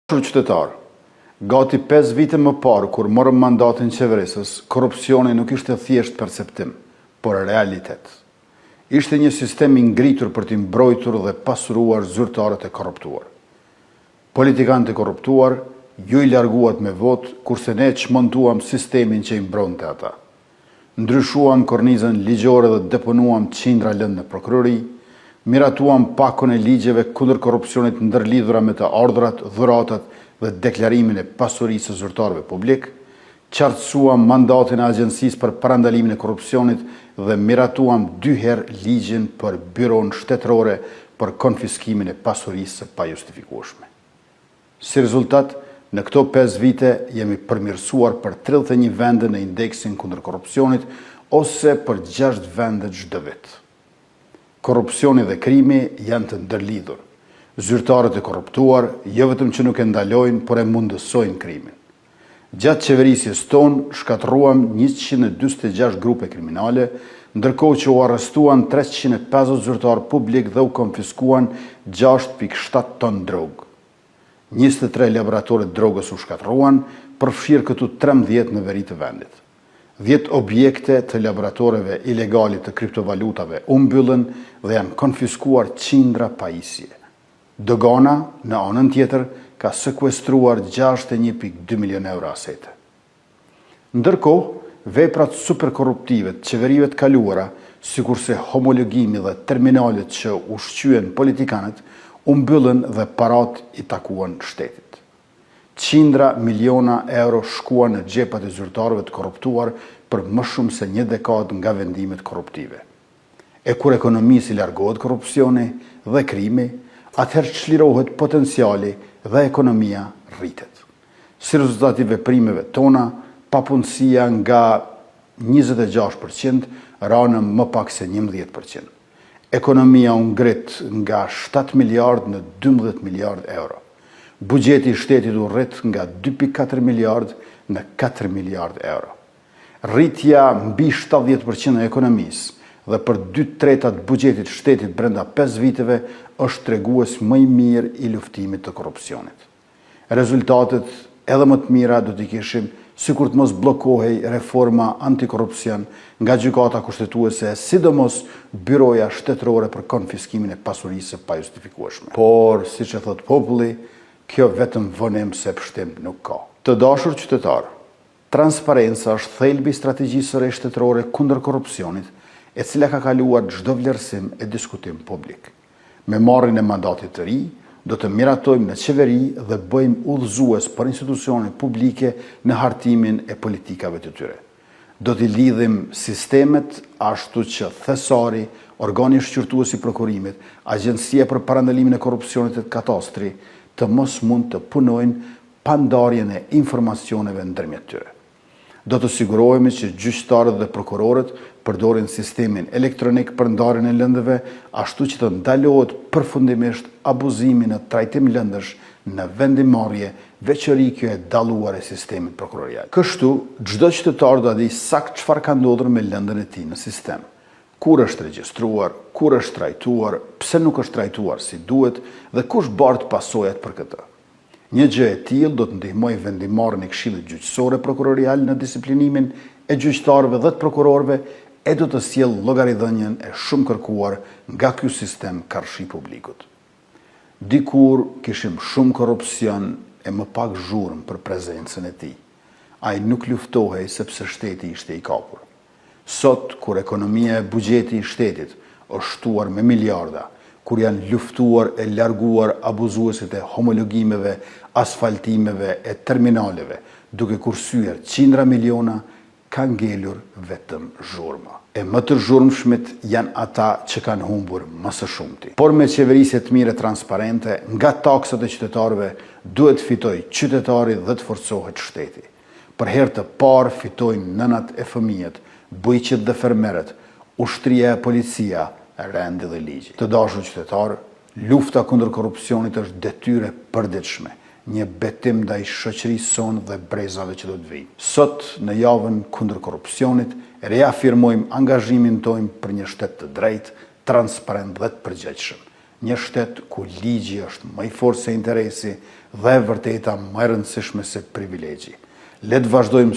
Qytetar, gati 5 vite më parë kur morëm mandatin qeverisës, korrupsioni nuk ishte thjesht perceptim, por realitet. Ishte një sistem i ngritur për t'i mbrojtur dhe pasuruar zyrtarët e korruptuar. Politikanët e korruptuar ju i larguat me vot, kurse ne çmontuam sistemin që i mbronte ata. Ndryshuam kornizën ligjore dhe deponuam qindra lëndë në prokurori, miratuam pakon e ligjeve kundër korrupsionit ndërlidhura me të ardhurat, dhuratat dhe deklarimin e pasurisë së zyrtarëve publik, qartësuam mandatin e agjencisë për parandalimin e korrupsionit dhe miratuam 2 herë ligjin për byron shtetërore për konfiskimin e pasurisë së pajustifikueshme. Si rezultat, në këto 5 vite jemi përmirësuar për 31 vende në indeksin kundër korrupsionit ose për 6 vende çdo vit. Korrupsioni dhe krimi janë të ndërlidhur. Zyrtarët e korruptuar jo vetëm që nuk e ndalojnë, por e mundësojnë krimin. Gjatë qeverisjes tonë shkatërruam 146 grupe kriminale, ndërkohë që u arrestuan 350 zyrtarë publik dhe u konfiskuan 6,7 ton drogë. 23 laboratore drogës u shkatërruan, përfshirë këtu 13 në veri të vendit. 10 objekte të laboratoreve ilegalit të kriptovalutave u mbyllën dhe janë konfiskuar qindra pajisje. Dogana, në anën tjetër, ka sekuestruar 61,2 milion euro asete. Ndërkohë, veprat superkorruptive të qeverive të kaluara, sikurse homologimi dhe terminalet që ushqyen politikanët, u mbyllën dhe parat i takuan shtetit. Qindra miliona euro shkuan në xhepat e zyrtarëve të korruptuar për më shumë se 1 dekadë nga vendimet korruptive. E kur ekonomisë i largohet korrupsioni dhe krimi, atëherë çlirohet potenciali dhe ekonomia rritet. Si rezultat i veprimeve tona, papunësia nga 26% ra në më pak se 11%. Ekonomia u ngrit nga 7 miliard në 12 miliard euro. Buxheti i shtetit u rrit nga 2,4 miliard në 4 miliard euro. Rritja mbi 70% e ekonomisë dhe për 2/3 të buxhetit shtetit brenda 5 viteve është tregues më i mirë i luftimit të korrupsionit. Rezultatet edhe më të mira do t'i kishim sikur të mos bllokohej reforma antikorrupsion nga gjykata kushtetuese, sidomos byroja shtetërore për konfiskimin e pasurisë së pajustifikueshme. Por, siç e thot populli, kjo vetëm vonim se pështim nuk ka. Të dashur qytetar, transparenca është thelbi i strategjisë së re shtetërore kundër korrupsionit, e cila ka kaluar çdo vlerësim e diskutim publik. Me marrjen e mandatit të ri, do të miratojmë në qeveri dhe bëjmë udhëzues për institucione publike në hartimin e politikave të tyre. Do t'i lidhim sistemet ashtu që thesari, organi shqyrtues i prokurimit, Agjencia për parandalimin e korrupsionit e katastri, të mos mund të punojnë pa ndarjen e informacioneve ndërmjet tyre. Do të sigurohemi që gjyqtarët dhe prokurorët përdorin sistemin elektronik për ndarjen e lëndëve, ashtu që të ndalohet përfundimisht abuzimi në trajtim lëndësh në vendimarrje, veçori kjo e dalluar e sistemit prokurorial. Kështu, çdo qytetar do të di saktë çfarë ka ndodhur me lëndën e tij në sistem. Kur është regjistruar, kur është trajtuar, pse nuk është trajtuar si duhet dhe kush bart pasojat për këtë. Një gjë e tillë do të ndihmojë vendimarrjen e Këshillit Gjyqësor Prokurorial në disiplinimin e gjyqtarëve dhe të prokurorëve e do të sjellë llogaridhënien e shumë kërkuar nga ky sistem karshi publikut. Dikur kishim shumë korrupsion e më pak zhurmë për prezencën e tij. Ai nuk luftohej sepse shteti ishte i kapur. Sot, kur ekonomia e buxheti i shtetit është shtuar me miliarda, kur janë luftuar e larguar abuzuesit e homologimeve, asfaltimeve e terminaleve, duke kursyer qindra miliona, ka ngelur vetëm zhurma. E më të zhurmshmit janë ata që kanë humbur më së shumti. Por me qeverisje të mire transparente, nga taksat e qytetarëve duhet fitoj qytetari dhe të forcohet shteti. Për herë të parë fitojnë nënat e fëmijët, bujqit dhe fermeret, ushtria e policia, rendi dhe ligji. Të dashur qytetar, lufta kundër korrupsionit është detyrë e përditshme, një betim ndaj shoqërisë sonë dhe brezave që do të vijnë. Sot, në javën kundër korrupsionit, reafirmojmë angazhimin tonë për një shtet të drejtë, transparent dhe të përgjegjshëm. një shtet ku ligji është më i fortë se interesi dhe vërteta më e rëndësishme se privilegji. Le të vazhdojmë